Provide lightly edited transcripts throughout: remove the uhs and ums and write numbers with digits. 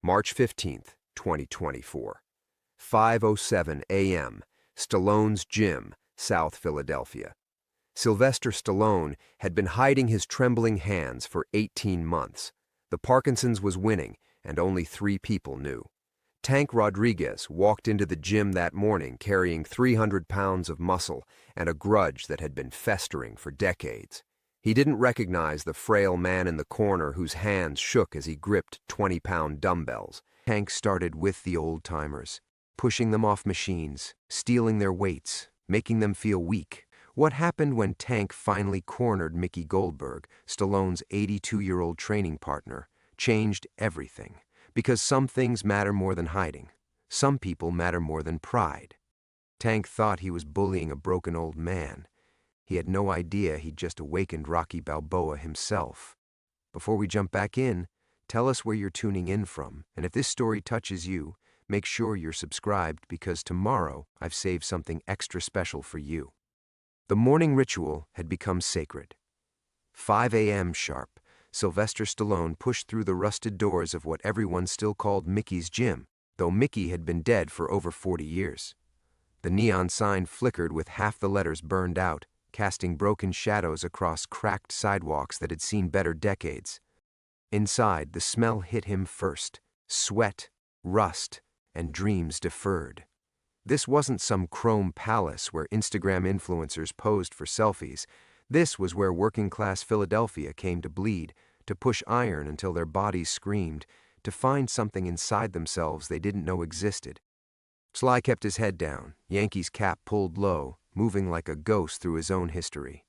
March 15th, 2024. 5:07 a.m., Stallone's gym, South Philadelphia. Sylvester Stallone had been hiding his trembling hands for 18 months. The Parkinson's was winning, and only 3 people knew. Tank Rodriguez walked into the gym that morning carrying 300 pounds of muscle and a grudge that had been festering for decades. He didn't recognize the frail man in the corner whose hands shook as he gripped 20-pound dumbbells. Tank started with the old-timers, pushing them off machines, stealing their weights, making them feel weak. What happened when Tank finally cornered Mickey Goldberg, Stallone's 82-year-old training partner, changed everything. Because some things matter more than hiding. Some people matter more than pride. Tank thought he was bullying a broken old man. He had no idea he'd just awakened Rocky Balboa himself. Before we jump back in, tell us where you're tuning in from, and if this story touches you, make sure you're subscribed because tomorrow I've saved something extra special for you. The morning ritual had become sacred. 5 a.m. sharp, Sylvester Stallone pushed through the rusted doors of what everyone still called Mickey's gym, though Mickey had been dead for over 40 years. The neon sign flickered with half the letters burned out, casting broken shadows across cracked sidewalks that had seen better decades. Inside, the smell hit him first: sweat, rust, and dreams deferred. This wasn't some chrome palace where Instagram influencers posed for selfies. This was where working-class Philadelphia came to bleed, to push iron until their bodies screamed, to find something inside themselves they didn't know existed. Sly kept his head down, Yankees cap pulled low, moving like a ghost through his own history.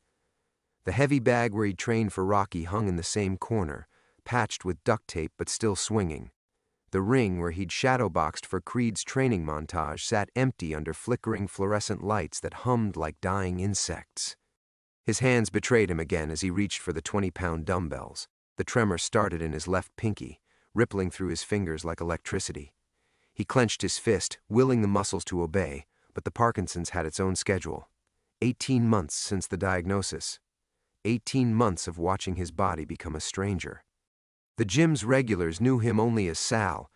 The heavy bag where he'd trained for Rocky hung in the same corner, patched with duct tape but still swinging. The ring where he'd shadowboxed for Creed's training montage sat empty under flickering fluorescent lights that hummed like dying insects. His hands betrayed him again as he reached for the 20-pound dumbbells. The tremor started in his left pinky, rippling through his fingers like electricity. He clenched his fist, willing the muscles to obey, but the Parkinson's had its own schedule. 18 months since the diagnosis. 18 months of watching his body become a stranger. The gym's regulars knew him only as Sal,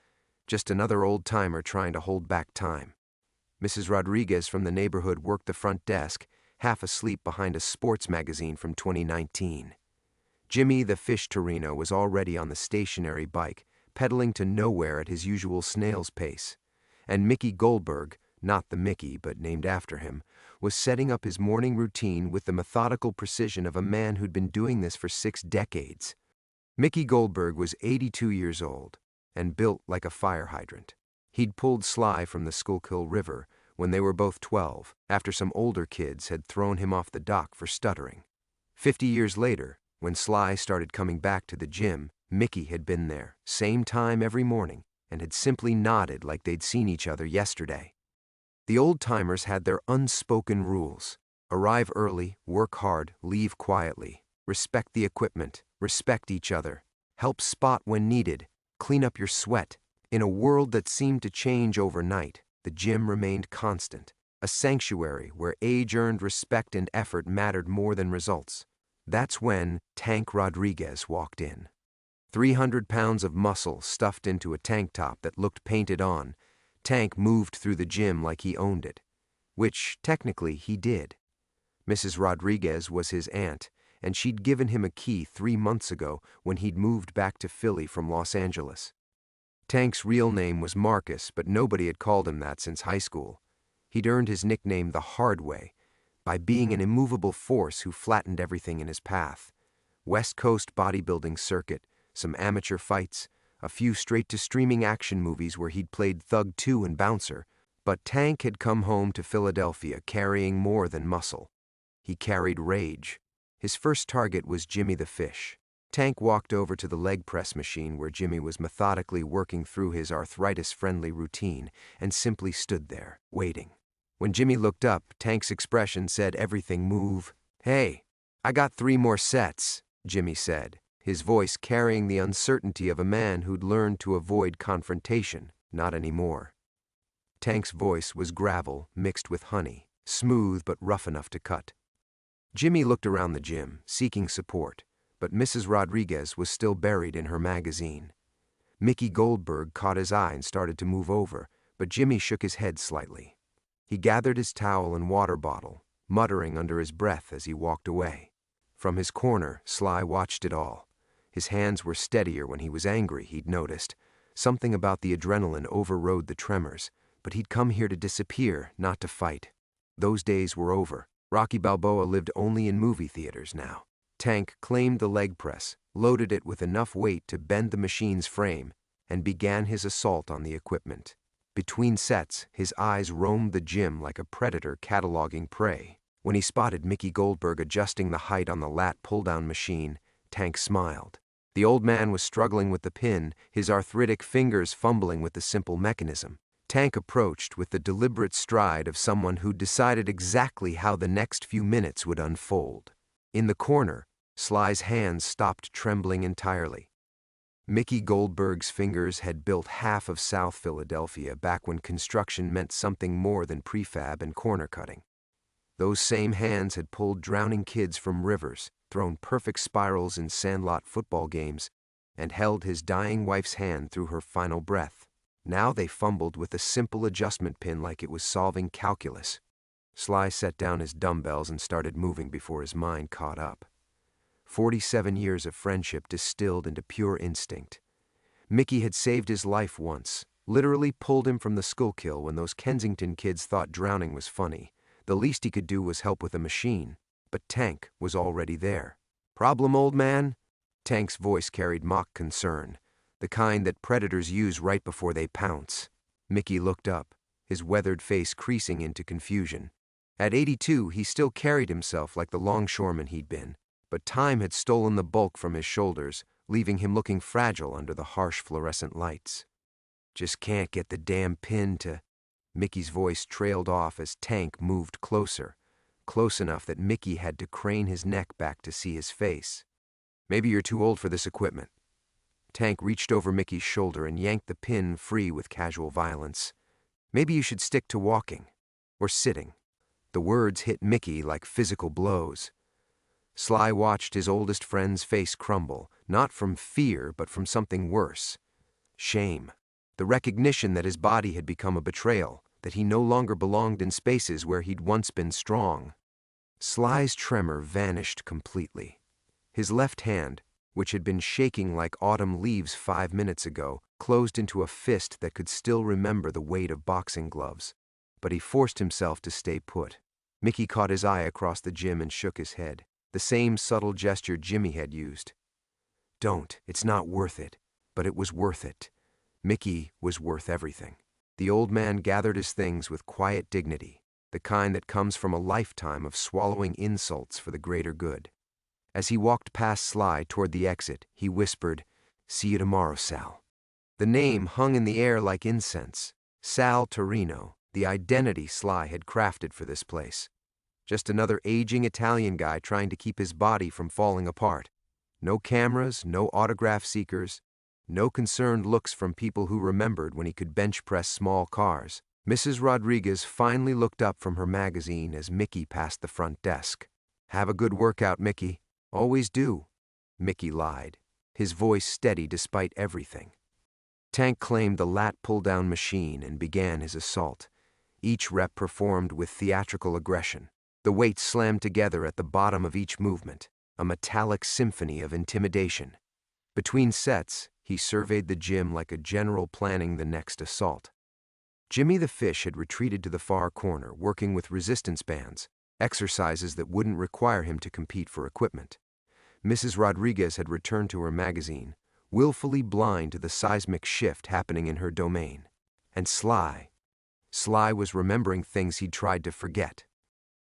just another old-timer trying to hold back time. Mrs. Rodriguez from the neighborhood worked the front desk, half asleep behind a sports magazine from 2019. Jimmy the Fish Torino was already on the stationary bike, pedaling to nowhere at his usual snail's pace. And Mickey Goldberg, not the Mickey but named after him, was setting up his morning routine with the methodical precision of a man who'd been doing this for 6 decades. Mickey Goldberg was 82 years old and built like a fire hydrant. He'd pulled Sly from the Schuylkill River when they were both 12, after some older kids had thrown him off the dock for stuttering. 50 years later, when Sly started coming back to the gym, Mickey had been there, same time every morning, and had simply nodded like they'd seen each other yesterday. The old-timers had their unspoken rules: arrive early, work hard, leave quietly, respect the equipment, respect each other, help spot when needed, clean up your sweat. In a world that seemed to change overnight, the gym remained constant, a sanctuary where age-earned respect and effort mattered more than results. That's when Tank Rodriguez walked in. 300 pounds of muscle stuffed into a tank top that looked painted on, Tank moved through the gym like he owned it, which technically he did. Mrs. Rodriguez was his aunt, and she'd given him a key 3 months ago when he'd moved back to Philly from Los Angeles. Tank's real name was Marcus, but nobody had called him that since high school. He'd earned his nickname the hard way, by being an immovable force who flattened everything in his path. West Coast bodybuilding circuit, some amateur fights, a few straight-to-streaming action movies where he'd played Thug 2 and Bouncer, but Tank had come home to Philadelphia carrying more than muscle. He carried rage. His first target was Jimmy the Fish. Tank walked over to the leg press machine where Jimmy was methodically working through his arthritis-friendly routine and simply stood there, waiting. When Jimmy looked up, Tank's expression said everything move. "Hey, I got 3 more sets," Jimmy said, his voice carrying the uncertainty of a man who'd learned to avoid confrontation. Not anymore. Tank's voice was gravel mixed with honey, smooth but rough enough to cut. Jimmy looked around the gym, seeking support, but Mrs. Rodriguez was still buried in her magazine. Mickey Goldberg caught his eye and started to move over, but Jimmy shook his head slightly. He gathered his towel and water bottle, muttering under his breath as he walked away. From his corner, Sly watched it all. His hands were steadier when he was angry, he'd noticed. Something about the adrenaline overrode the tremors, but he'd come here to disappear, not to fight. Those days were over. Rocky Balboa lived only in movie theaters now. Tank claimed the leg press, loaded it with enough weight to bend the machine's frame, and began his assault on the equipment. Between sets, his eyes roamed the gym like a predator cataloging prey. When he spotted Mickey Goldberg adjusting the height on the lat pull-down machine, Tank smiled. The old man was struggling with the pin, his arthritic fingers fumbling with the simple mechanism. Tank approached with the deliberate stride of someone who'd decided exactly how the next few minutes would unfold. In the corner, Sly's hands stopped trembling entirely. Mickey Goldberg's fingers had built half of South Philadelphia back when construction meant something more than prefab and corner cutting. Those same hands had pulled drowning kids from rivers, thrown perfect spirals in sandlot football games, and held his dying wife's hand through her final breath. Now they fumbled with a simple adjustment pin like it was solving calculus. Sly set down his dumbbells and started moving before his mind caught up. 47 years of friendship distilled into pure instinct. Mickey had saved his life once, literally pulled him from the Schuylkill when those Kensington kids thought drowning was funny. The least he could do was help with a machine, but Tank was already there. "Problem, old man?" Tank's voice carried mock concern, the kind that predators use right before they pounce. Mickey looked up, his weathered face creasing into confusion. At 82, he still carried himself like the longshoreman he'd been, but time had stolen the bulk from his shoulders, leaving him looking fragile under the harsh fluorescent lights. "Just can't get the damn pin to—" Mickey's voice trailed off as Tank moved closer, close enough that Mickey had to crane his neck back to see his face. "Maybe you're too old for this equipment." Tank reached over Mickey's shoulder and yanked the pin free with casual violence. "Maybe you should stick to walking. Or sitting." The words hit Mickey like physical blows. Sly watched his oldest friend's face crumble, not from fear but from something worse. Shame. The recognition that his body had become a betrayal, that he no longer belonged in spaces where he'd once been strong. Sly's tremor vanished completely. His left hand, which had been shaking like autumn leaves 5 minutes ago, closed into a fist that could still remember the weight of boxing gloves. But he forced himself to stay put. Mickey caught his eye across the gym and shook his head, the same subtle gesture Jimmy had used. "Don't, it's not worth it." But it was worth it. Mickey was worth everything. The old man gathered his things with quiet dignity, the kind that comes from a lifetime of swallowing insults for the greater good. As he walked past Sly toward the exit, he whispered, "See you tomorrow, Sal." The name hung in the air like incense. Sal Torino, the identity Sly had crafted for this place. Just another aging Italian guy trying to keep his body from falling apart. No cameras, no autograph seekers, no concerned looks from people who remembered when he could bench press small cars. Mrs. Rodriguez finally looked up from her magazine as Mickey passed the front desk. "Have a good workout, Mickey." "Always do." Mickey lied, his voice steady despite everything. Tank claimed the lat pull-down machine and began his assault. Each rep performed with theatrical aggression. The weights slammed together at the bottom of each movement, a metallic symphony of intimidation. Between sets, he surveyed the gym like a general planning the next assault. Jimmy the Fish had retreated to the far corner, working with resistance bands, exercises that wouldn't require him to compete for equipment. Mrs. Rodriguez had returned to her magazine, willfully blind to the seismic shift happening in her domain. And Sly was remembering things he'd tried to forget.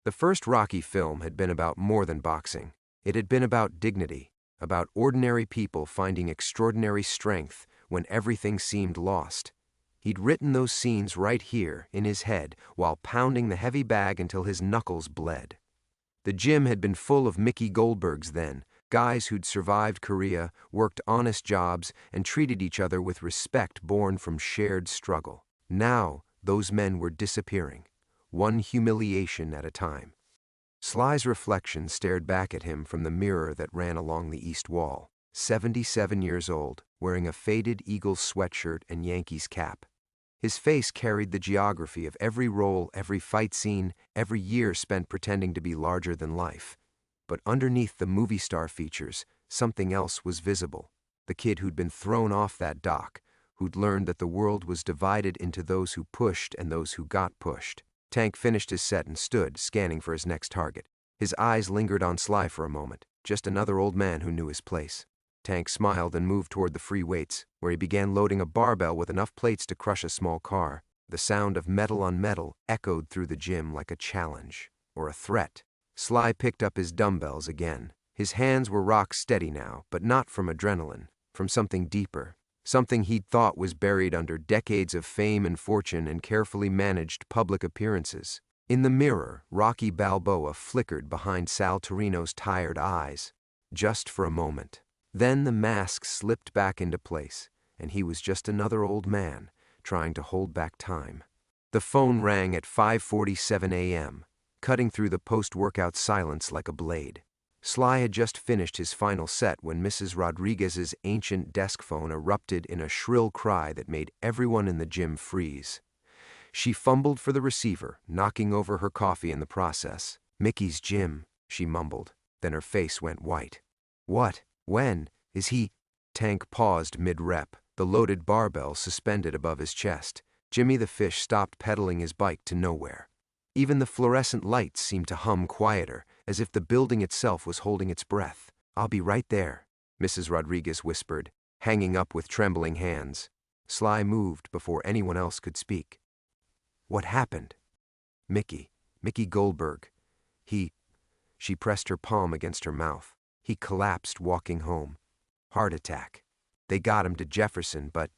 The first Rocky film had been about more than boxing. It had been about dignity, about ordinary people finding extraordinary strength when everything seemed lost. He'd written those scenes right here, in his head, while pounding the heavy bag until his knuckles bled. The gym had been full of Mickey Goldbergs then, guys who'd survived Korea, worked honest jobs, and treated each other with respect born from shared struggle. Now, those men were disappearing, one humiliation at a time. Sly's reflection stared back at him from the mirror that ran along the east wall. 77 years old, wearing a faded Eagles sweatshirt and Yankees cap. His face carried the geography of every role, every fight scene, every year spent pretending to be larger than life. But underneath the movie star features, something else was visible. The kid who'd been thrown off that dock, who'd learned that the world was divided into those who pushed and those who got pushed. Tank finished his set and stood, scanning for his next target. His eyes lingered on Sly for a moment, just another old man who knew his place. Tank smiled and moved toward the free weights, where he began loading a barbell with enough plates to crush a small car. The sound of metal on metal echoed through the gym like a challenge, or a threat. Sly picked up his dumbbells again. His hands were rock steady now, but not from adrenaline, from something deeper, something he'd thought was buried under decades of fame and fortune and carefully managed public appearances. In the mirror, Rocky Balboa flickered behind Sal Torino's tired eyes, just for a moment. Then the mask slipped back into place, and he was just another old man, trying to hold back time. The phone rang at 5:47 a.m., cutting through the post-workout silence like a blade. Sly had just finished his final set when Mrs. Rodriguez's ancient desk phone erupted in a shrill cry that made everyone in the gym freeze. She fumbled for the receiver, knocking over her coffee in the process. "Mickey's gym," she mumbled. Then her face went white. "What? When? Is he—" Tank paused mid-rep, the loaded barbell suspended above his chest. Jimmy the Fish stopped pedaling his bike to nowhere. Even the fluorescent lights seemed to hum quieter, as if the building itself was holding its breath. "I'll be right there," Mrs. Rodriguez whispered, hanging up with trembling hands. Sly moved before anyone else could speak. "What happened?" Mickey Goldberg. She pressed her palm against her mouth. "He collapsed walking home. Heart attack. They got him to Jefferson, but—"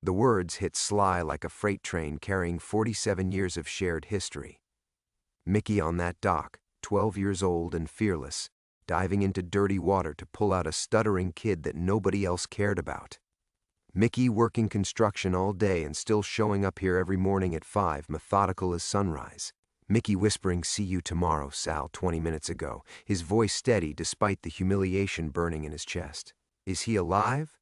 The words hit Sly like a freight train carrying 47 years of shared history. Mickey on that dock, 12 years old and fearless, diving into dirty water to pull out a stuttering kid that nobody else cared about. Mickey working construction all day and still showing up here every morning at 5, methodical as sunrise. Mickey whispering, "See you tomorrow, Sal," 20 minutes ago, his voice steady despite the humiliation burning in his chest. Is he alive?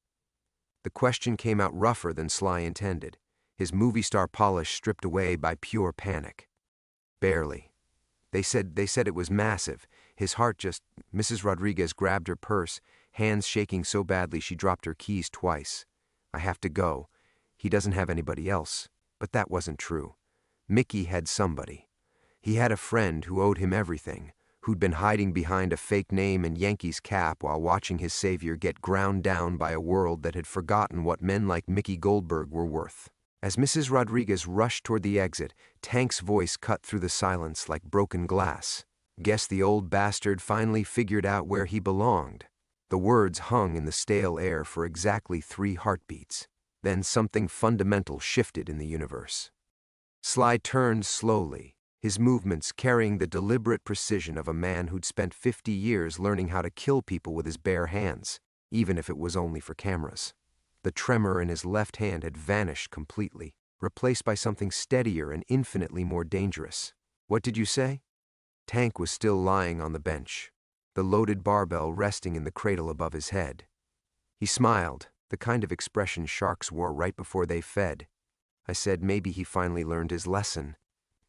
The question came out rougher than Sly intended, his movie star polish stripped away by pure panic. "Barely. They said it was massive. His heart just—" Mrs. Rodriguez grabbed her purse, hands shaking so badly she dropped her keys twice. "I have to go. He doesn't have anybody else." But that wasn't true. Mickey had somebody. He had a friend who owed him everything, who'd been hiding behind a fake name and Yankees cap while watching his savior get ground down by a world that had forgotten what men like Mickey Goldberg were worth. As Mrs. Rodriguez rushed toward the exit, Tank's voice cut through the silence like broken glass. "Guess the old bastard finally figured out where he belonged." The words hung in the stale air for exactly 3 heartbeats. Then something fundamental shifted in the universe. Sly turned slowly, his movements carrying the deliberate precision of a man who'd spent 50 years learning how to kill people with his bare hands, even if it was only for cameras. The tremor in his left hand had vanished completely, replaced by something steadier and infinitely more dangerous. "What did you say?" Tank was still lying on the bench, the loaded barbell resting in the cradle above his head. He smiled, the kind of expression sharks wore right before they fed. "I said maybe he finally learned his lesson.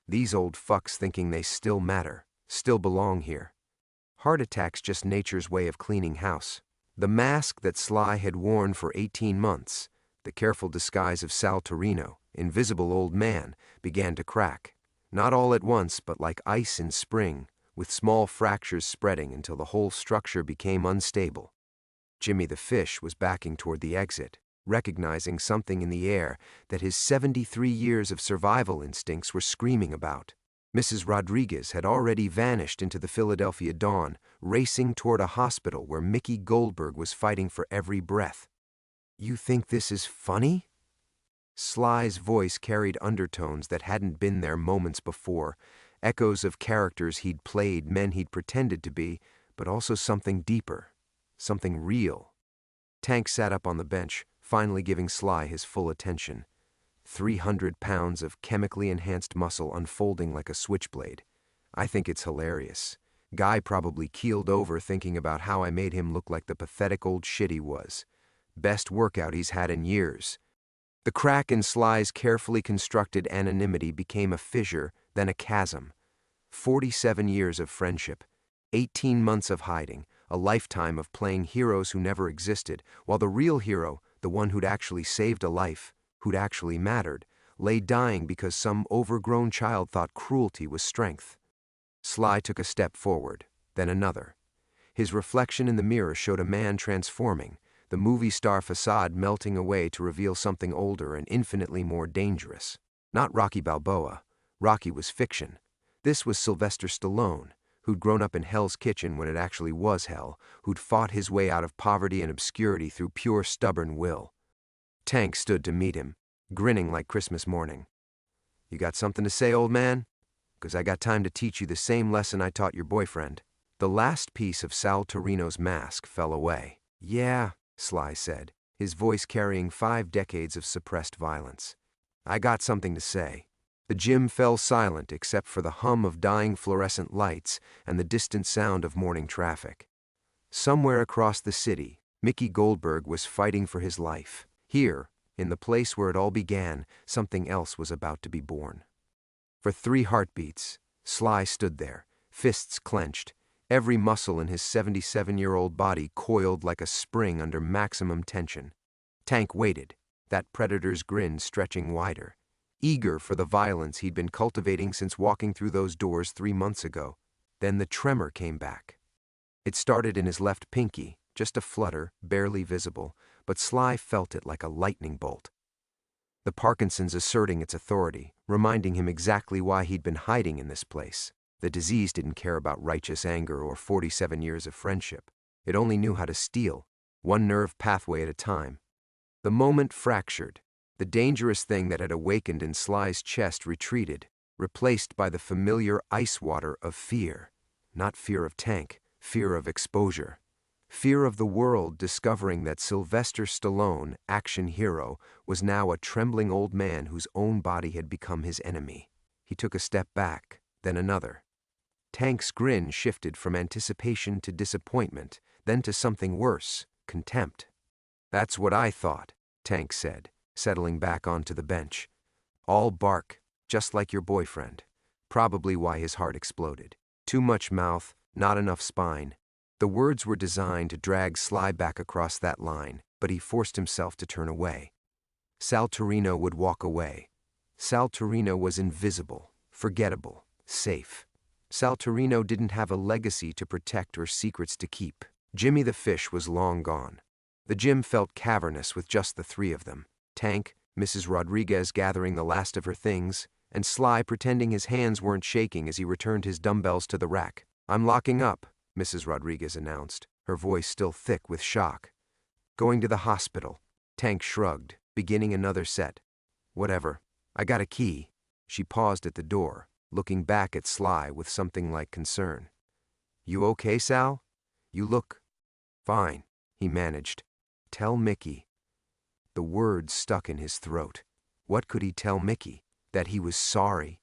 These old fucks thinking they still matter, still belong here. Heart attack's just nature's way of cleaning house." The mask that Sly had worn for 18 months, the careful disguise of Sal Torino, invisible old man, began to crack. Not all at once, but like ice in spring, with small fractures spreading until the whole structure became unstable. Jimmy the Fish was backing toward the exit, recognizing something in the air that his 73 years of survival instincts were screaming about. Mrs. Rodriguez had already vanished into the Philadelphia dawn, racing toward a hospital where Mickey Goldberg was fighting for every breath. "You think this is funny?" Sly's voice carried undertones that hadn't been there moments before, echoes of characters he'd played, men he'd pretended to be, but also something deeper, something real. Tank sat up on the bench, finally giving Sly his full attention. 300 pounds of chemically enhanced muscle unfolding like a switchblade. I think it's hilarious. Guy probably keeled over thinking about how I made him look like the pathetic old shit he was. Best workout he's had in years. The crack in Sly's carefully constructed anonymity became a fissure, then a chasm. 47 years of friendship, 18 months of hiding, a lifetime of playing heroes who never existed, while the real hero, the one who'd actually saved a life, who'd actually mattered, lay dying because some overgrown child thought cruelty was strength. Sly took a step forward, then another. His reflection in the mirror showed a man transforming, the movie star facade melting away to reveal something older and infinitely more dangerous. Not Rocky Balboa. Rocky was fiction. This was Silvester Stallone, who'd grown up in Hell's Kitchen when it actually was hell, who'd fought his way out of poverty and obscurity through pure stubborn will. Tank stood to meet him, grinning like Christmas morning. "You got something to say, old man? 'Cause I got time to teach you the same lesson I taught your boyfriend." The last piece of Sal Torino's mask fell away. "Yeah," Sly said, his voice carrying 5 decades of suppressed violence. "I got something to say." The gym fell silent except for the hum of dying fluorescent lights and the distant sound of morning traffic. Somewhere across the city, Mickey Goldberg was fighting for his life. Here, in the place where it all began, something else was about to be born. For 3 heartbeats, Sly stood there, fists clenched, every muscle in his 77-year-old body coiled like a spring under maximum tension. Tank waited, that predator's grin stretching wider, eager for the violence he'd been cultivating since walking through those doors 3 months ago. Then the tremor came back. It started in his left pinky, just a flutter, barely visible, but Sly felt it like a lightning bolt. The Parkinson's asserting its authority, reminding him exactly why he'd been hiding in this place. The disease didn't care about righteous anger or 47 years of friendship. It only knew how to steal, one nerve pathway at a time. The moment fractured. The dangerous thing that had awakened in Sly's chest retreated, replaced by the familiar ice water of fear. Not fear of Tank, fear of exposure. Fear of the world discovering that Silvester Stallone, action hero, was now a trembling old man whose own body had become his enemy. He took a step back, then another. Tank's grin shifted from anticipation to disappointment, then to something worse, contempt. "That's what I thought," Tank said, settling back onto the bench. "All bark, just like your boyfriend." Probably why his heart exploded. Too much mouth, not enough spine. The words were designed to drag Sly back across that line, but he forced himself to turn away. Sal Torino would walk away. Sal Torino was invisible, forgettable, safe. Sal Torino didn't have a legacy to protect or secrets to keep. Jimmy the Fish was long gone. The gym felt cavernous with just the 3 of them. Tank, Mrs. Rodriguez gathering the last of her things, and Sly pretending his hands weren't shaking as he returned his dumbbells to the rack. "I'm locking up," Mrs. Rodriguez announced, her voice still thick with shock. "Going to the hospital." Tank shrugged, beginning another set. "Whatever. I got a key." She paused at the door, looking back at Sly with something like concern. "You okay, Sal? You look..." "Fine," he managed. "Tell Mickey." The words stuck in his throat. What could he tell Mickey? That he was sorry?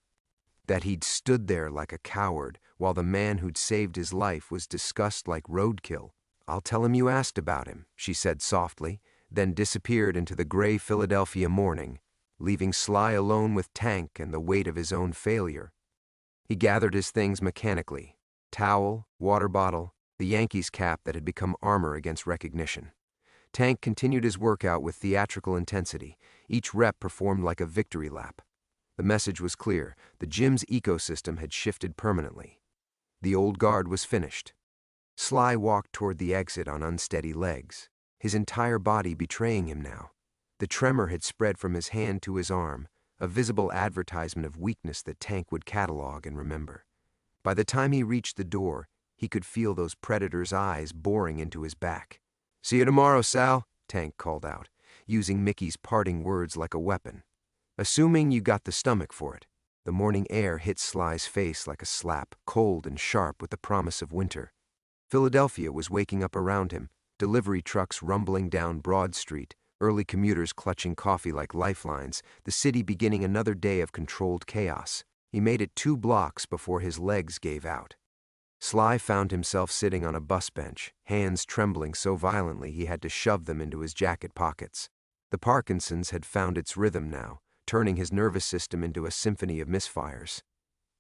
That he'd stood there like a coward while the man who'd saved his life was discussed like roadkill? "I'll tell him you asked about him," she said softly, then disappeared into the gray Philadelphia morning, leaving Sly alone with Tank and the weight of his own failure. He gathered his things mechanically: towel, water bottle, the Yankees cap that had become armor against recognition. Tank continued his workout with theatrical intensity, each rep performed like a victory lap. The message was clear: the gym's ecosystem had shifted permanently. The old guard was finished. Sly walked toward the exit on unsteady legs, his entire body betraying him now. The tremor had spread from his hand to his arm, a visible advertisement of weakness that Tank would catalog and remember. By the time he reached the door, he could feel those predators' eyes boring into his back. "See you tomorrow, Sal," Tank called out, using Mickey's parting words like a weapon. "Assuming you got the stomach for it." The morning air hit Sly's face like a slap, cold and sharp with the promise of winter. Philadelphia was waking up around him, delivery trucks rumbling down Broad Street, early commuters clutching coffee like lifelines, the city beginning another day of controlled chaos. He made it 2 blocks before his legs gave out. Sly found himself sitting on a bus bench, hands trembling so violently he had to shove them into his jacket pockets. The Parkinson's had found its rhythm now, turning his nervous system into a symphony of misfires.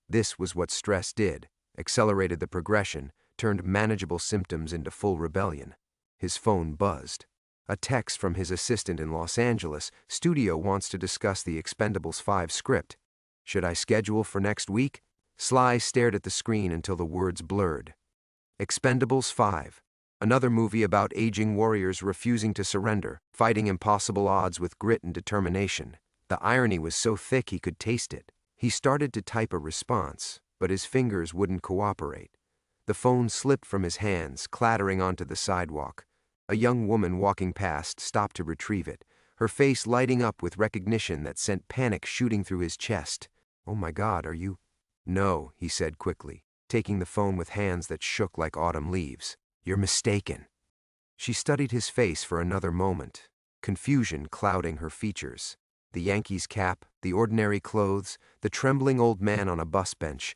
This was what stress did, accelerated the progression, turned manageable symptoms into full rebellion. His phone buzzed. A text from his assistant in Los Angeles. Studio wants to discuss the Expendables 5 script. Should I schedule for next week? Sly stared at the screen until the words blurred. Expendables 5. Another movie about aging warriors refusing to surrender, fighting impossible odds with grit and determination. The irony was so thick he could taste it. He started to type a response, but his fingers wouldn't cooperate. The phone slipped from his hands, clattering onto the sidewalk. A young woman walking past stopped to retrieve it, her face lighting up with recognition that sent panic shooting through his chest. "Oh my God, are you—" "No," he said quickly, taking the phone with hands that shook like autumn leaves. "You're mistaken." She studied his face for another moment, confusion clouding her features. The Yankees cap, the ordinary clothes, the trembling old man on a bus bench,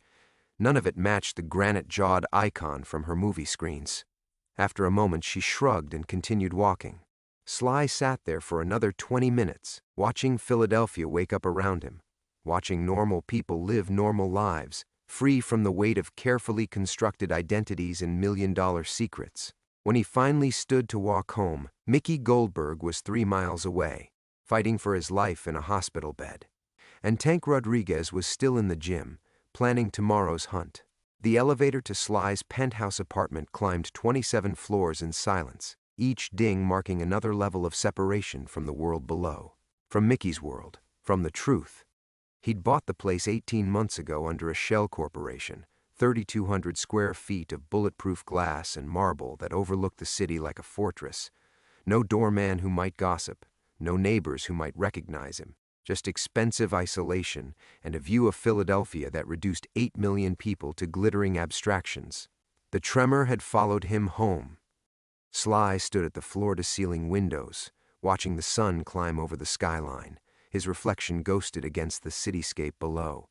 none of it matched the granite-jawed icon from her movie screens. After a moment, she shrugged and continued walking. Sly sat there for another 20 minutes, watching Philadelphia wake up around him, watching normal people live normal lives, free from the weight of carefully constructed identities and million-dollar secrets. When he finally stood to walk home, Mickey Goldberg was 3 miles away, fighting for his life in a hospital bed. And Tank Rodriguez was still in the gym, planning tomorrow's hunt. The elevator to Sly's penthouse apartment climbed 27 floors in silence, each ding marking another level of separation from the world below. From Mickey's world, from the truth. He'd bought the place 18 months ago under a shell corporation, 3,200 square feet of bulletproof glass and marble that overlooked the city like a fortress. No doorman who might gossip, no neighbors who might recognize him, just expensive isolation and a view of Philadelphia that reduced 8 million people to glittering abstractions. The tremor had followed him home. Sly stood at the floor-to-ceiling windows, watching the sun climb over the skyline, his reflection ghosted against the cityscape below.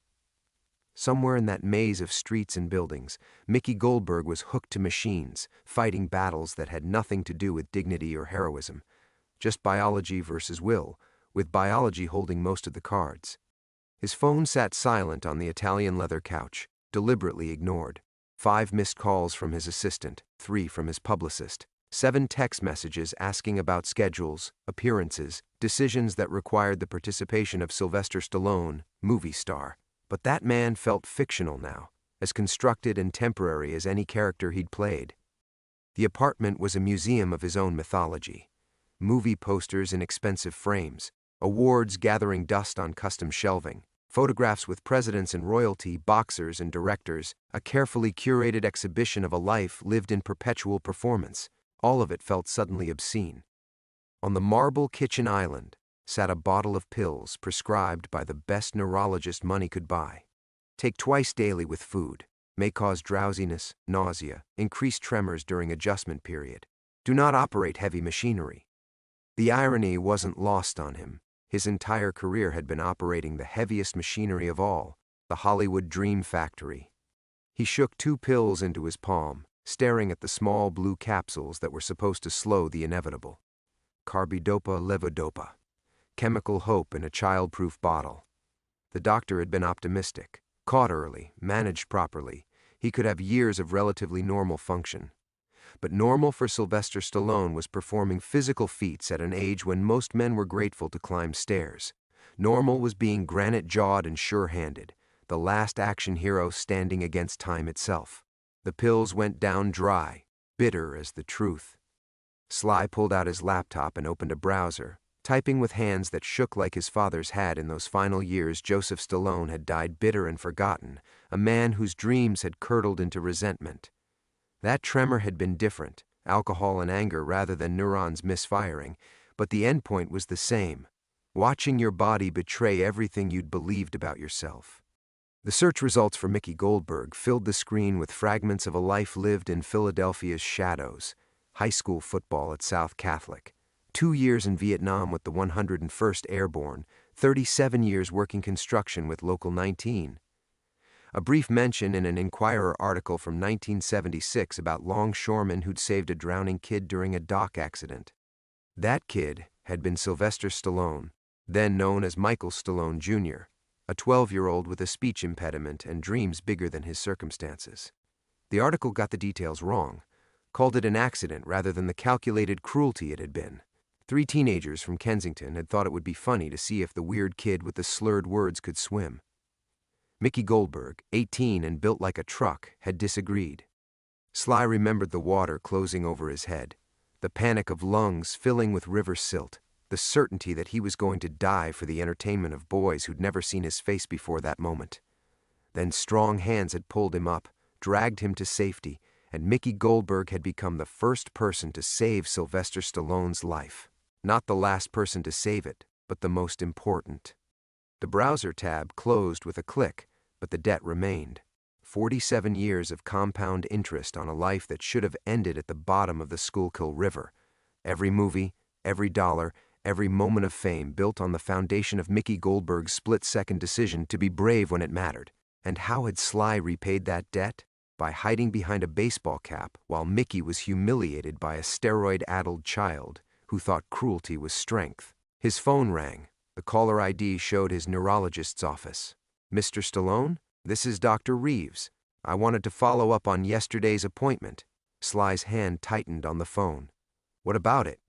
Somewhere in that maze of streets and buildings, Mickey Goldberg was hooked to machines, fighting battles that had nothing to do with dignity or heroism, just biology versus will, with biology holding most of the cards. His phone sat silent on the Italian leather couch, deliberately ignored. 5 missed calls from his assistant, 3 from his publicist, 7 text messages asking about schedules, appearances, decisions that required the participation of Silvester Stallone, movie star. But that man felt fictional now, as constructed and temporary as any character he'd played. The apartment was a museum of his own mythology. Movie posters in expensive frames, awards gathering dust on custom shelving, photographs with presidents and royalty, boxers and directors, a carefully curated exhibition of a life lived in perpetual performance. All of it felt suddenly obscene. On the marble kitchen island sat a bottle of pills prescribed by the best neurologist money could buy. Take twice daily with food. May cause drowsiness, nausea, increased tremors during adjustment period. Do not operate heavy machinery. The irony wasn't lost on him. His entire career had been operating the heaviest machinery of all, the Hollywood Dream Factory. He shook 2 pills into his palm, staring at the small blue capsules that were supposed to slow the inevitable. Carbidopa levodopa. Chemical hope in a child-proof bottle. The doctor had been optimistic. Caught early, managed properly, he could have years of relatively normal function. But normal for Silvester Stallone was performing physical feats at an age when most men were grateful to climb stairs. Normal was being granite-jawed and sure-handed, the last action hero standing against time itself. The pills went down dry, bitter as the truth. Sly pulled out his laptop and opened a browser, typing with hands that shook like his father's had in those final years. Joseph Stallone had died bitter and forgotten, a man whose dreams had curdled into resentment. That tremor had been different, alcohol and anger rather than neurons misfiring, but the endpoint was the same, watching your body betray everything you'd believed about yourself. The search results for Mickey Goldberg filled the screen with fragments of a life lived in Philadelphia's shadows. High school football at South Catholic, 2 years in Vietnam with the 101st Airborne, 37 years working construction with Local 19. A brief mention in an Inquirer article from 1976 about longshoremen who'd saved a drowning kid during a dock accident. That kid had been Silvester Stallone, then known as Michael Stallone Jr., a 12-year-old with a speech impediment and dreams bigger than his circumstances. The article got the details wrong, called it an accident rather than the calculated cruelty it had been. 3 teenagers from Kensington had thought it would be funny to see if the weird kid with the slurred words could swim. Mickey Goldberg, 18 and built like a truck, had disagreed. Sly remembered the water closing over his head, the panic of lungs filling with river silt, the certainty that he was going to die for the entertainment of boys who'd never seen his face before that moment. Then strong hands had pulled him up, dragged him to safety, and Mickey Goldberg had become the first person to save Silvester Stallone's life. Not the last person to save it, but the most important. The browser tab closed with a click, but the debt remained. 47 years of compound interest on a life that should have ended at the bottom of the Schuylkill River. Every movie, every dollar, every moment of fame built on the foundation of Mickey Goldberg's split-second decision to be brave when it mattered. And how had Sly repaid that debt? By hiding behind a baseball cap while Mickey was humiliated by a steroid-addled child who thought cruelty was strength. His phone rang. The caller ID showed his neurologist's office. "Mr. Stallone, this is Dr. Reeves. I wanted to follow up on yesterday's appointment." Sly's hand tightened on the phone. "What about it?"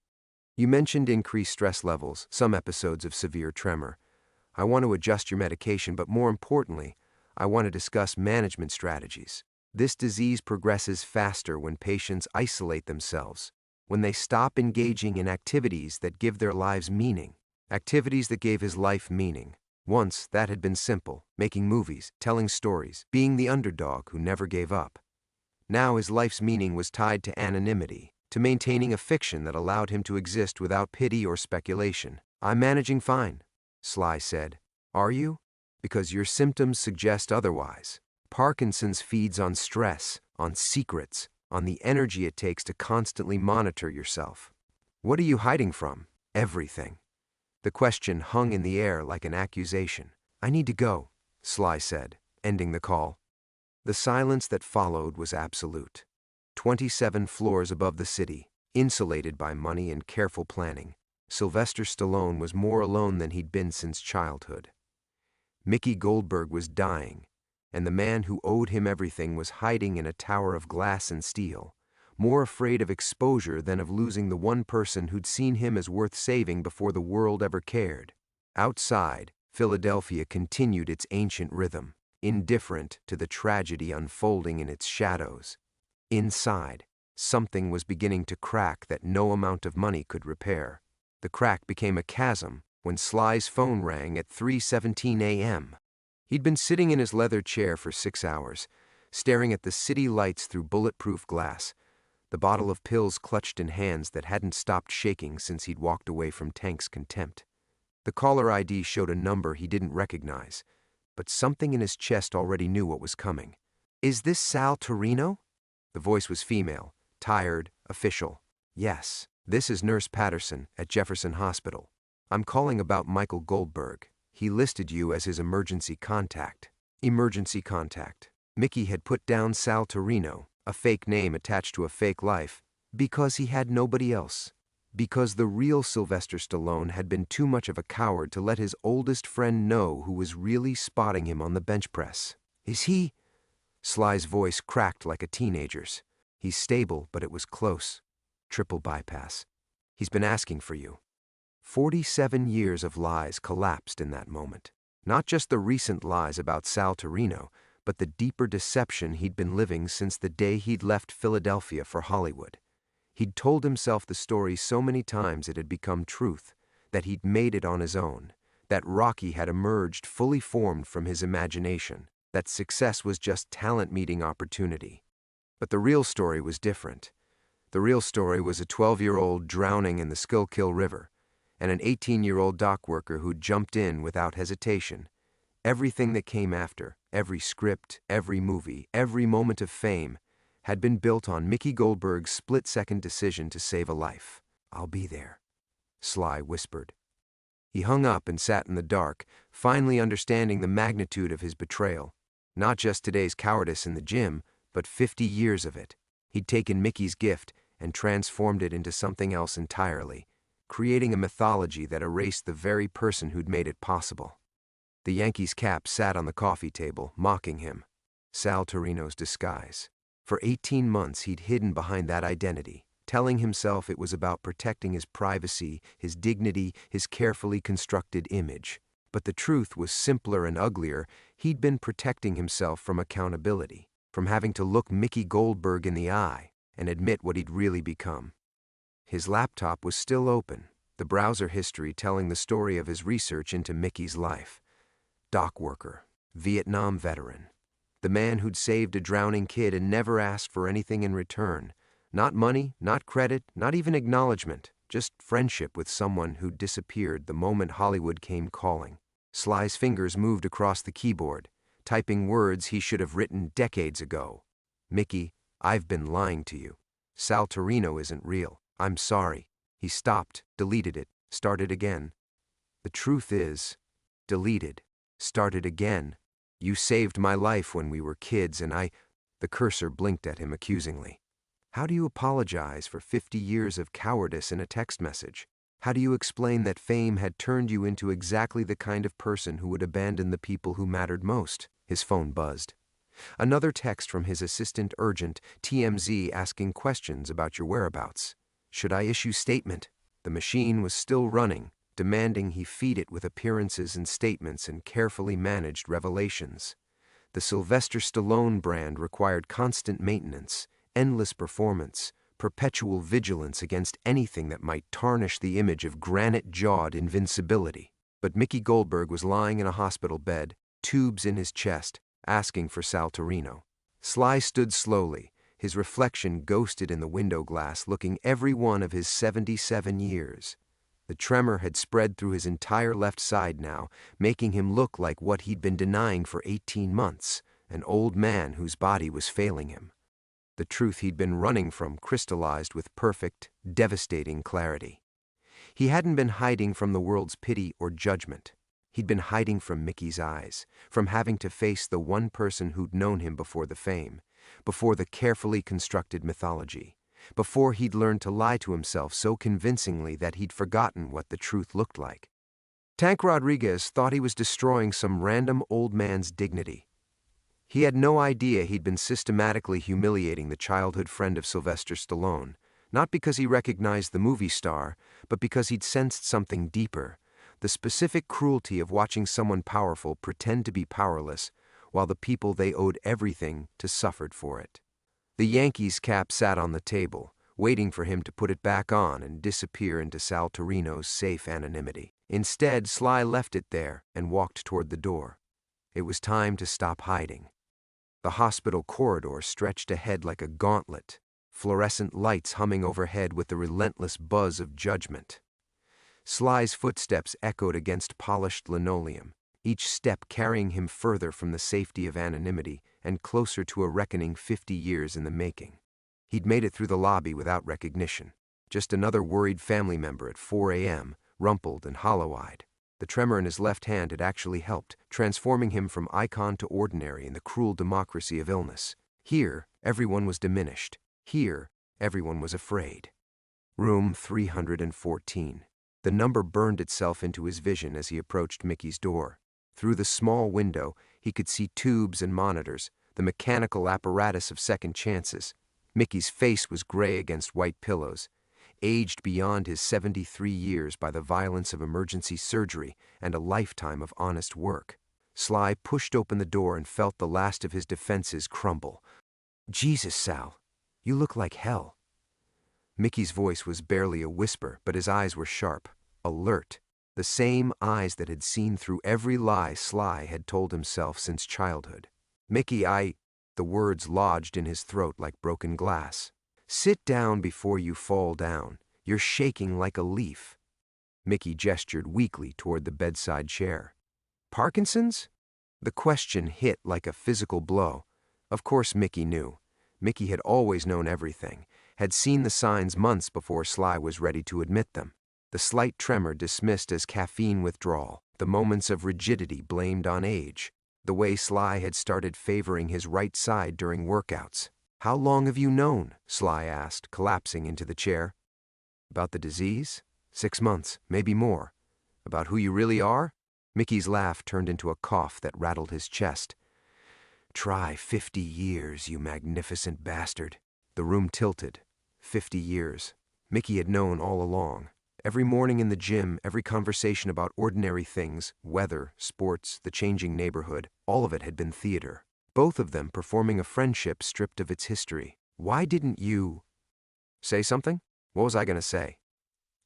"You mentioned increased stress levels, some episodes of severe tremor. I want to adjust your medication, but more importantly, I want to discuss management strategies. This disease progresses faster when patients isolate themselves, when they stop engaging in activities that give their lives meaning. Activities that gave his life meaning. Once, that had been simple, making movies, telling stories, being the underdog who never gave up. Now his life's meaning was tied to anonymity, to maintaining a fiction that allowed him to exist without pity or speculation. "I'm managing fine," Sly said. "Are you? Because your symptoms suggest otherwise. Parkinson's feeds on stress, on secrets, on the energy it takes to constantly monitor yourself. What are you hiding from?" "Everything." The question hung in the air like an accusation. "I need to go," Sly said, ending the call. The silence that followed was absolute. 27 floors above the city, insulated by money and careful planning, Silvester Stallone was more alone than he'd been since childhood. Mickey Goldberg was dying, and the man who owed him everything was hiding in a tower of glass and steel, more afraid of exposure than of losing the one person who'd seen him as worth saving before the world ever cared. Outside, Philadelphia continued its ancient rhythm, indifferent to the tragedy unfolding in its shadows. Inside, something was beginning to crack that no amount of money could repair. The crack became a chasm when Sly's phone rang at 3:17 a.m. He'd been sitting in his leather chair for 6 hours, staring at the city lights through bulletproof glass, the bottle of pills clutched in hands that hadn't stopped shaking since he'd walked away from Tank's contempt. The caller ID showed a number he didn't recognize, but something in his chest already knew what was coming. "Is this Sal Torino?" The voice was female, tired, official. "Yes, this is Nurse Patterson at Jefferson Hospital. I'm calling about Michael Goldberg. He listed you as his emergency contact." Emergency contact. Mickey had put down Sal Torino, a fake name attached to a fake life, because he had nobody else. Because the real Silvester Stallone had been too much of a coward to let his oldest friend know who was really spotting him on the bench press. "Is he?" Sly's voice cracked like a teenager's. "He's stable, but it was close. Triple bypass. He's been asking for you." 47 years of lies collapsed in that moment. Not just the recent lies about Sal Torino, but the deeper deception he'd been living since the day he'd left Philadelphia for Hollywood. He'd told himself the story so many times it had become truth, that he'd made it on his own, that Rocky had emerged fully formed from his imagination, that success was just talent meeting opportunity. But the real story was different. The real story was a 12-year-old drowning in the Schuylkill River, and an 18-year-old dock worker who'd jumped in without hesitation. Everything that came after, every script, every movie, every moment of fame, had been built on Mickey Goldberg's split-second decision to save a life. "I'll be there," Sly whispered. He hung up and sat in the dark, finally understanding the magnitude of his betrayal. Not just today's cowardice in the gym, but 50 years of it. He'd taken Mickey's gift and transformed it into something else entirely, creating a mythology that erased the very person who'd made it possible. The Yankees cap sat on the coffee table, mocking him. Sal Torino's disguise. For 18 months he'd hidden behind that identity, telling himself it was about protecting his privacy, his dignity, his carefully constructed image. But the truth was simpler and uglier. He'd been protecting himself from accountability, from having to look Mickey Goldberg in the eye and admit what he'd really become. His laptop was still open, the browser history telling the story of his research into Mickey's life. Dock worker, Vietnam veteran. The man who'd saved a drowning kid and never asked for anything in return. Not money, not credit, not even acknowledgement, just friendship with someone who'd disappeared the moment Hollywood came calling. Sly's fingers moved across the keyboard, typing words he should have written decades ago. Mickey, I've been lying to you. Sal Torino isn't real. I'm sorry. He stopped, deleted it, started again. The truth is, deleted, started again. You saved my life when we were kids and The cursor blinked at him accusingly. How do you apologize for 50 years of cowardice in a text message? How do you explain that fame had turned you into exactly the kind of person who would abandon the people who mattered most? His phone buzzed. Another text from his assistant, urgent, TMZ, asking questions about your whereabouts. Should I issue statement? The machine was still running, demanding he feed it with appearances and statements and carefully managed revelations. The Silvester Stallone brand required constant maintenance, endless performance, perpetual vigilance against anything that might tarnish the image of granite-jawed invincibility. But Mickey Goldberg was lying in a hospital bed, tubes in his chest, asking for Sal Torino. Sly stood slowly, his reflection ghosted in the window glass, looking every one of his 77 years. The tremor had spread through his entire left side now, making him look like what he'd been denying for 18 months, an old man whose body was failing him. The truth he'd been running from crystallized with perfect, devastating clarity. He hadn't been hiding from the world's pity or judgment. He'd been hiding from Mickey's eyes, from having to face the one person who'd known him before the fame, before the carefully constructed mythology, before he'd learned to lie to himself so convincingly that he'd forgotten what the truth looked like. Tank Rodriguez thought he was destroying some random old man's dignity. He had no idea he'd been systematically humiliating the childhood friend of Silvester Stallone, not because he recognized the movie star, but because he'd sensed something deeper, the specific cruelty of watching someone powerful pretend to be powerless, while the people they owed everything to suffered for it. The Yankees cap sat on the table, waiting for him to put it back on and disappear into Sal Torino's safe anonymity. Instead, Sly left it there and walked toward the door. It was time to stop hiding. The hospital corridor stretched ahead like a gauntlet, fluorescent lights humming overhead with the relentless buzz of judgment. Sly's footsteps echoed against polished linoleum, each step carrying him further from the safety of anonymity and closer to a reckoning 50 years in the making. He'd made it through the lobby without recognition, just another worried family member at 4 a.m., rumpled and hollow-eyed. The tremor in his left hand had actually helped, transforming him from icon to ordinary in the cruel democracy of illness. Here, everyone was diminished. Here, everyone was afraid. Room 314. The number burned itself into his vision as he approached Mickey's door. Through the small window, he could see tubes and monitors, the mechanical apparatus of second chances. Mickey's face was gray against white pillows, aged beyond his 73 years by the violence of emergency surgery and a lifetime of honest work. Sly pushed open the door and felt the last of his defenses crumble. "Jesus, Sal, you look like hell." Mickey's voice was barely a whisper, but his eyes were sharp, alert, the same eyes that had seen through every lie Sly had told himself since childhood. "Mickey, The words lodged in his throat like broken glass. "Sit down before you fall down. You're shaking like a leaf." Mickey gestured weakly toward the bedside chair. "Parkinson's?" The question hit like a physical blow. Of course Mickey knew. Mickey had always known everything, had seen the signs months before Sly was ready to admit them. The slight tremor dismissed as caffeine withdrawal, the moments of rigidity blamed on age. the way Sly had started favoring his right side during workouts. "How long have you known?" Sly asked, collapsing into the chair. "About the disease? 6 months, maybe more. About who you really are?" Mickey's laugh turned into a cough that rattled his chest. "Try 50 years, you magnificent bastard." The room tilted. 50 years. Mickey had known all along. Every morning in the gym, every conversation about ordinary things, weather, sports, the changing neighborhood, all of it had been theater. Both of them performing a friendship stripped of its history. "Why didn't you say something?" "What was I going to say?"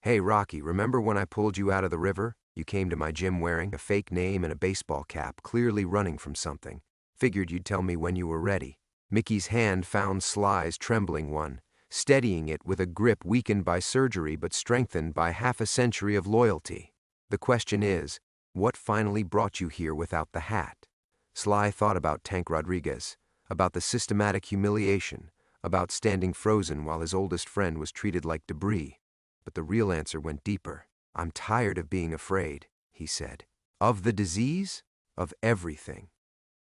"Hey, Rocky, remember when I pulled you out of the river? You came to my gym wearing a fake name and a baseball cap, clearly running from something. Figured you'd tell me when you were ready." Mickey's hand found Sly's trembling one, steadying it with a grip weakened by surgery but strengthened by half a century of loyalty. "The question is, what finally brought you here without the hat?" Sly thought about Tank Rodriguez, about the systematic humiliation, about standing frozen while his oldest friend was treated like debris. But the real answer went deeper. "I'm tired of being afraid," he said. "Of the disease? Of everything.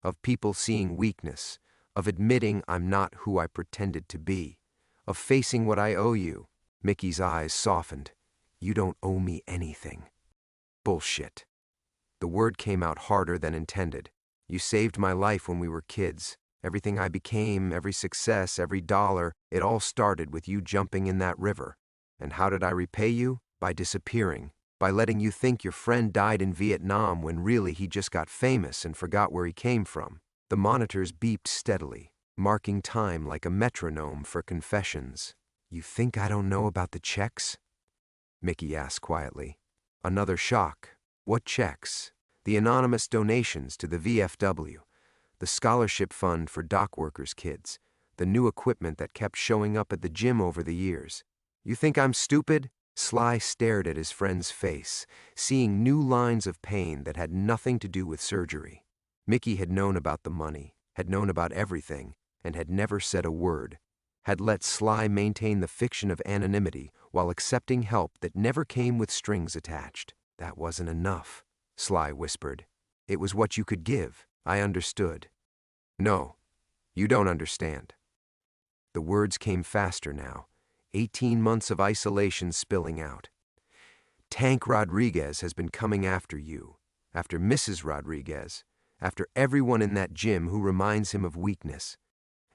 Of people seeing weakness. Of admitting I'm not who I pretended to be. Of facing what I owe you." Mickey's eyes softened. "You don't owe me anything." "Bullshit." The word came out harder than intended. "You saved my life when we were kids. Everything I became, every success, every dollar, it all started with you jumping in that river. And how did I repay you? By disappearing. By letting you think your friend died in Vietnam when really he just got famous and forgot where he came from." The monitors beeped steadily, marking time like a metronome for confessions. "You think I don't know about the checks?" Mickey asked quietly. Another shock. "What checks?" "The anonymous donations to the VFW, the scholarship fund for dock workers' kids, the new equipment that kept showing up at the gym over the years. You think I'm stupid?" Sly stared at his friend's face, seeing new lines of pain that had nothing to do with surgery. Mickey had known about the money, had known about everything, and had never said a word. Had let Sly maintain the fiction of anonymity while accepting help that never came with strings attached. "That wasn't enough," Sly whispered. "It was what you could give. I understood." "No, you don't understand." The words came faster now. 18 months of isolation spilling out. "Tank Rodriguez has been coming after you, after Mrs. Rodriguez, after everyone in that gym who reminds him of weakness.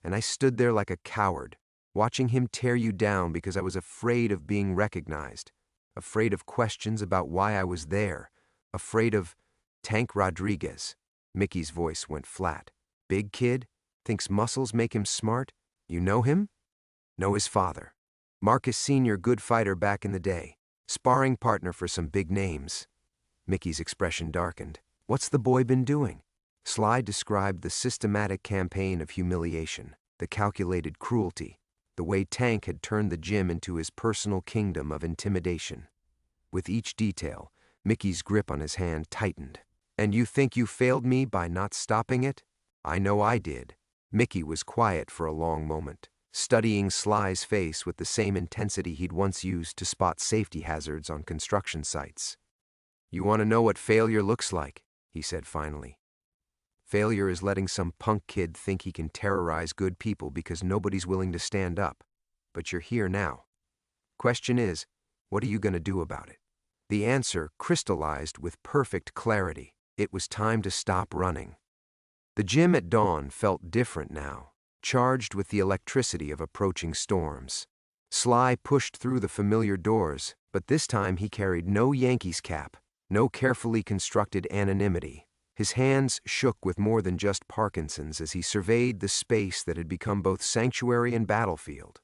And I stood there like a coward, watching him tear you down because I was afraid of being recognized, afraid of questions about why I was there, afraid of Tank Rodriguez." Mickey's voice went flat. "Big kid? Thinks muscles make him smart? You know him?" "Know his father. Marcus Sr., good fighter back in the day. Sparring partner for some big names." Mickey's expression darkened. "What's the boy been doing?" Sly described the systematic campaign of humiliation, the calculated cruelty, the way Tank had turned the gym into his personal kingdom of intimidation. With each detail, Mickey's grip on his hand tightened. "And you think you failed me by not stopping it? I know I did." Mickey was quiet for a long moment, studying Sly's face with the same intensity he'd once used to spot safety hazards on construction sites. "You want to know what failure looks like?" he said finally. "Failure is letting some punk kid think he can terrorize good people because nobody's willing to stand up. But you're here now. Question is, what are you going to do about it?" The answer crystallized with perfect clarity. It was time to stop running. The gym at dawn felt different now, charged with the electricity of approaching storms. Sly pushed through the familiar doors, but this time he carried no Yankees cap, no carefully constructed anonymity. His hands shook with more than just Parkinson's as he surveyed the space that had become both sanctuary and battlefield.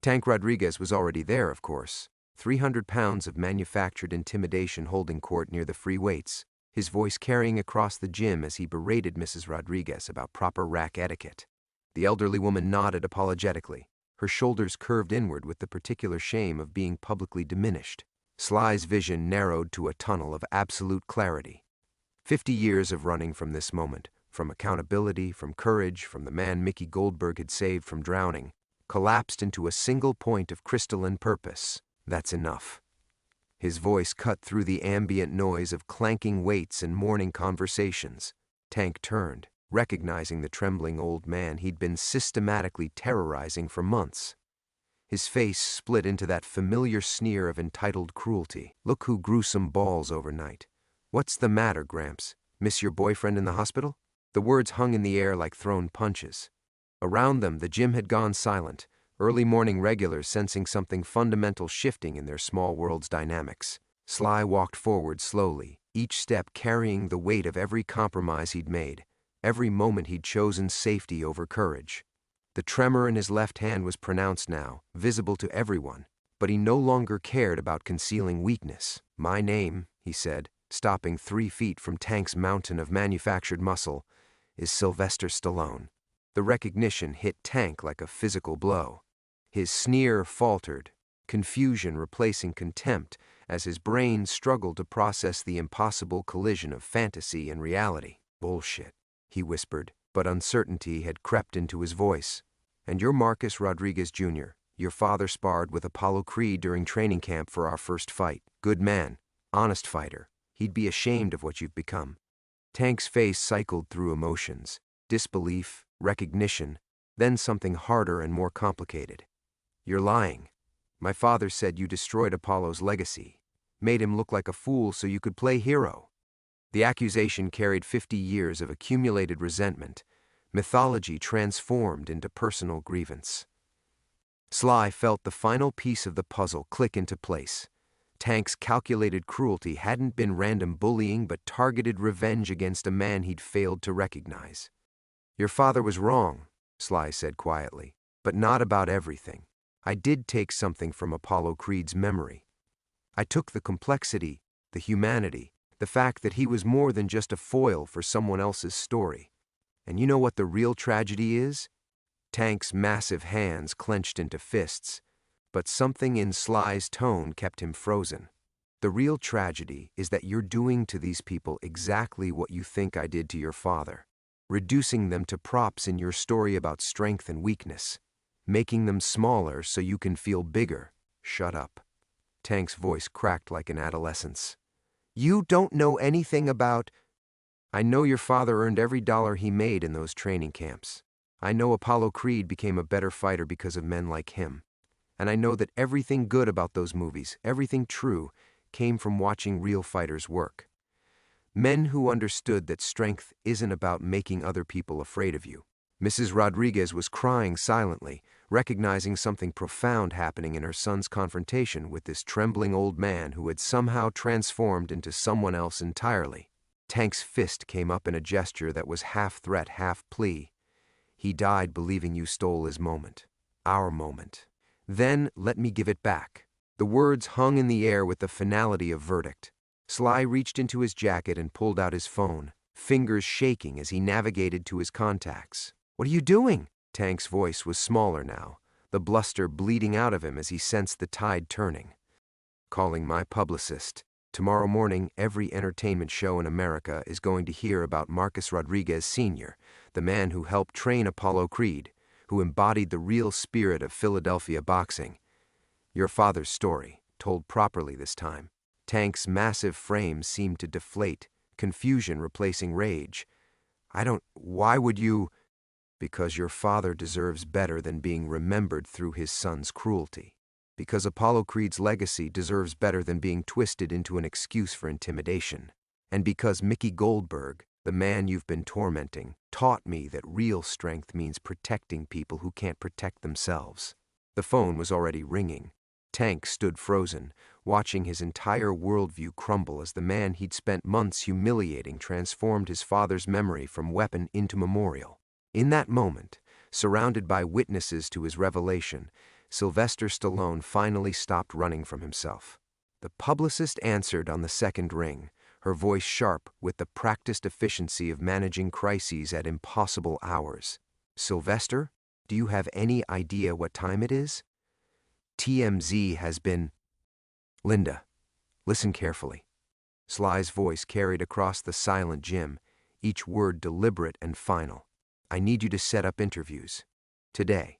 Tank Rodriguez was already there, of course. 300 pounds of manufactured intimidation holding court near the free weights, his voice carrying across the gym as he berated Mrs. Rodriguez about proper rack etiquette. The elderly woman nodded apologetically, her shoulders curved inward with the particular shame of being publicly diminished. Sly's vision narrowed to a tunnel of absolute clarity. 50 years of running from this moment, from accountability, from courage, from the man Mickey Goldberg had saved from drowning, collapsed into a single point of crystalline purpose. That's enough. His voice cut through the ambient noise of clanking weights and morning conversations. Tank turned, recognizing the trembling old man he'd been systematically terrorizing for months. His face split into that familiar sneer of entitled cruelty. "Look who grew some balls overnight. What's the matter, Gramps? Miss your boyfriend in the hospital?" The words hung in the air like thrown punches. Around them, the gym had gone silent, early morning regulars sensing something fundamental shifting in their small world's dynamics. Sly walked forward slowly, each step carrying the weight of every compromise he'd made, every moment he'd chosen safety over courage. The tremor in his left hand was pronounced now, visible to everyone, but he no longer cared about concealing weakness. "My name," he said, stopping 3 feet from Tank's mountain of manufactured muscle, "is Silvester Stallone." The recognition hit Tank like a physical blow. His sneer faltered, confusion replacing contempt as his brain struggled to process the impossible collision of fantasy and reality. "Bullshit," he whispered, but uncertainty had crept into his voice. "And you're Marcus Rodriguez Jr. Your father sparred with Apollo Creed during training camp for our first fight. Good man, honest fighter. He'd be ashamed of what you've become." Tank's face cycled through emotions: disbelief, recognition, then something harder and more complicated. "You're lying. My father said you destroyed Apollo's legacy, made him look like a fool so you could play hero." The accusation carried 50 years of accumulated resentment, mythology transformed into personal grievance. Sly felt the final piece of the puzzle click into place. Tank's calculated cruelty hadn't been random bullying but targeted revenge against a man he'd failed to recognize. "Your father was wrong," Sly said quietly, "but not about everything. I did take something from Apollo Creed's memory. I took the complexity, the humanity, the fact that he was more than just a foil for someone else's story. And you know what the real tragedy is?" Tank's massive hands clenched into fists, but something in Sly's tone kept him frozen. "The real tragedy is that you're doing to these people exactly what you think I did to your father, reducing them to props in your story about strength and weakness, making them smaller so you can feel bigger." "Shut up." Tank's voice cracked like an adolescent's. "You don't know anything about—" "I know your father earned every dollar he made in those training camps. I know Apollo Creed became a better fighter because of men like him. And I know that everything good about those movies, everything true, came from watching real fighters work. Men who understood that strength isn't about making other people afraid of you." Mrs. Rodriguez was crying silently, recognizing something profound happening in her son's confrontation with this trembling old man who had somehow transformed into someone else entirely. Tank's fist came up in a gesture that was half threat, half plea. "He died believing you stole his moment. Our moment. Then let me give it back." The words hung in the air with the finality of verdict. Sly reached into his jacket and pulled out his phone, fingers shaking as he navigated to his contacts. "What are you doing?" Tank's voice was smaller now, the bluster bleeding out of him as he sensed the tide turning. "Calling my publicist. Tomorrow morning, every entertainment show in America is going to hear about Marcus Rodriguez Sr., the man who helped train Apollo Creed, who embodied the real spirit of Philadelphia boxing. Your father's story, told properly this time." Tank's massive frame seemed to deflate, confusion replacing rage. Why would you?" "Because your father deserves better than being remembered through his son's cruelty. Because Apollo Creed's legacy deserves better than being twisted into an excuse for intimidation. And because Mickey Goldberg, the man you've been tormenting, taught me that real strength means protecting people who can't protect themselves." The phone was already ringing. Tank stood frozen, watching his entire worldview crumble as the man he'd spent months humiliating transformed his father's memory from weapon into memorial. In that moment, surrounded by witnesses to his revelation, Silvester Stallone finally stopped running from himself. The publicist answered on the second ring, her voice sharp with the practiced efficiency of managing crises at impossible hours. "Silvester, do you have any idea what time it is? TMZ has been—" "Linda, listen carefully." Sly's voice carried across the silent gym, each word deliberate and final. "I need you to set up interviews. Today.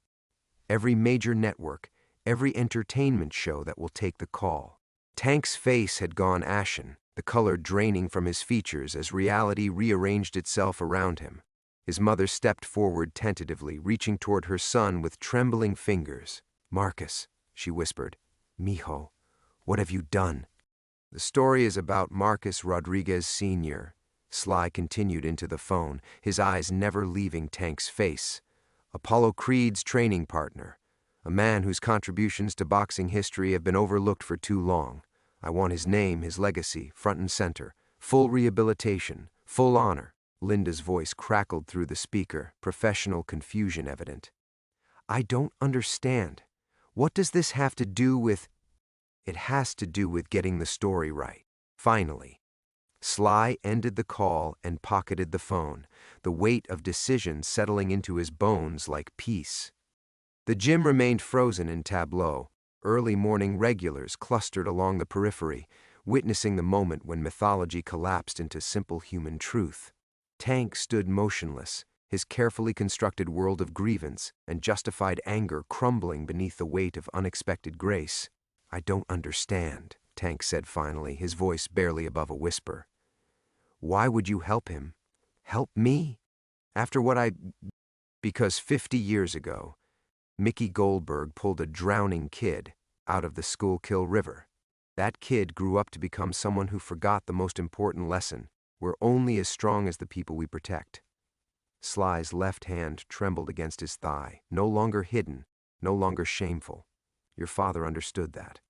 Every major network, every entertainment show that will take the call." Tank's face had gone ashen, the color draining from his features as reality rearranged itself around him. His mother stepped forward tentatively, reaching toward her son with trembling fingers. "Marcus," she whispered. "Mijo, what have you done?" "The story is about Marcus Rodriguez Sr.," Sly continued into the phone, his eyes never leaving Tank's face. "Apollo Creed's training partner, a man whose contributions to boxing history have been overlooked for too long. I want his name, his legacy, front and center. Full rehabilitation, full honor." Linda's voice crackled through the speaker, professional confusion evident. "I don't understand. What does this have to do with—" "It has to do with getting the story right." Finally, Sly ended the call and pocketed the phone, the weight of decision settling into his bones like peace. The gym remained frozen in tableau. Early morning regulars clustered along the periphery, witnessing the moment when mythology collapsed into simple human truth. Tank stood motionless, his carefully constructed world of grievance and justified anger crumbling beneath the weight of unexpected grace. "I don't understand," Tank said finally, his voice barely above a whisper. "Why would you help him? Help me? After what I—" "Because 50 years ago, Mickey Goldberg pulled a drowning kid out of the Schuylkill River. That kid grew up to become someone who forgot the most important lesson: we're only as strong as the people we protect." Sly's left hand trembled against his thigh, no longer hidden, no longer shameful. "Your father understood that.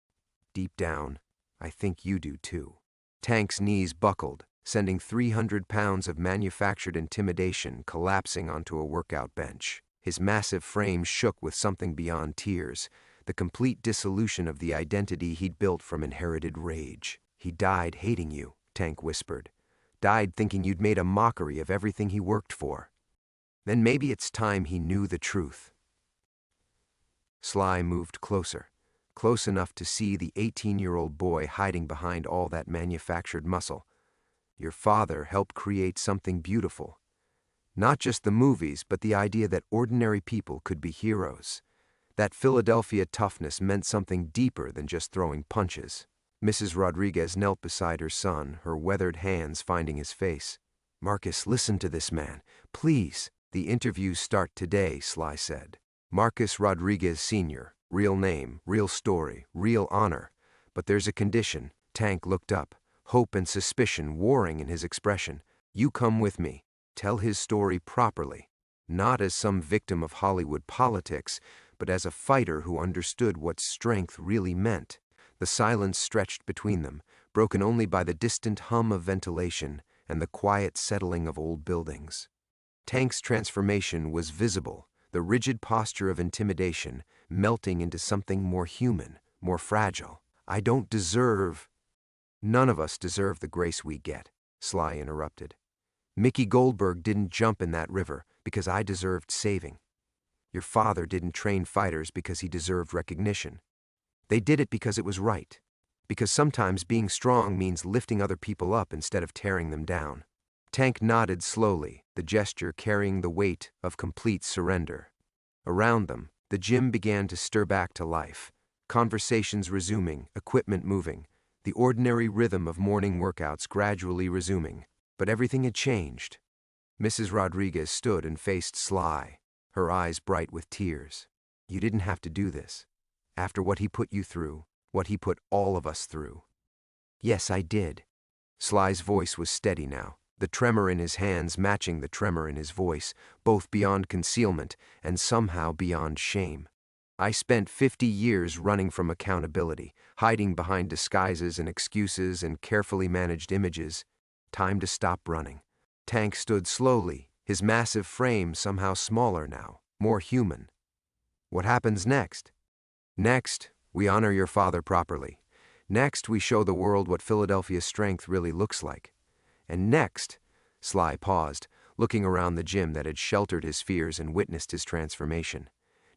Deep down, I think you do too." Tank's knees buckled, sending 300 pounds of manufactured intimidation collapsing onto a workout bench. His massive frame shook with something beyond tears, the complete dissolution of the identity he'd built from inherited rage. "He died hating you," Tank whispered. "Died thinking you'd made a mockery of everything he worked for. Then maybe it's time he knew the truth." Sly moved closer, close enough to see the 18-year-old boy hiding behind all that manufactured muscle. "Your father helped create something beautiful. Not just the movies, but the idea that ordinary people could be heroes. That Philadelphia toughness meant something deeper than just throwing punches." Mrs. Rodriguez knelt beside her son, her weathered hands finding his face. "Marcus, listen to this man, please." "The interviews start today," Sly said. "Marcus Rodriguez Sr., real name, real story, real honor. But there's a condition." Tank looked up, hope and suspicion warring in his expression. "You come with me. Tell his story properly, not as some victim of Hollywood politics, but as a fighter who understood what strength really meant." The silence stretched between them, broken only by the distant hum of ventilation and the quiet settling of old buildings. Tank's transformation was visible, the rigid posture of intimidation melting into something more human, more fragile. "I don't deserve—" "None of us deserve the grace we get," Sly interrupted. "Mickey Goldberg didn't jump in that river because I deserved saving. Your father didn't train fighters because he deserved recognition. They did it because it was right, because sometimes being strong means lifting other people up instead of tearing them down." Tank nodded slowly, the gesture carrying the weight of complete surrender. Around them, the gym began to stir back to life, conversations resuming, equipment moving, the ordinary rhythm of morning workouts gradually resuming. But everything had changed. Mrs. Rodriguez stood and faced Sly, her eyes bright with tears. "You didn't have to do this. After what he put you through, what he put all of us through." "Yes, I did." Sly's voice was steady now, the tremor in his hands matching the tremor in his voice, both beyond concealment and somehow beyond shame. "I spent 50 years running from accountability, hiding behind disguises and excuses and carefully managed images. Time to stop running." Tank stood slowly, his massive frame somehow smaller now, more human. "What happens next?" "Next, we honor your father properly. Next, we show the world what Philadelphia's strength really looks like. And next," Sly paused, looking around the gym that had sheltered his fears and witnessed his transformation.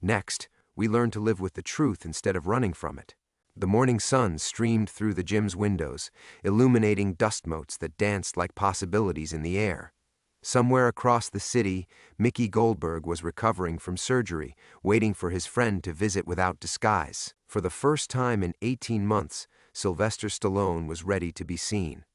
"Next, we learn to live with the truth instead of running from it." The morning sun streamed through the gym's windows, illuminating dust motes that danced like possibilities in the air. Somewhere across the city, Mickey Goldberg was recovering from surgery, waiting for his friend to visit without disguise. For the first time in 18 months, Silvester Stallone was ready to be seen.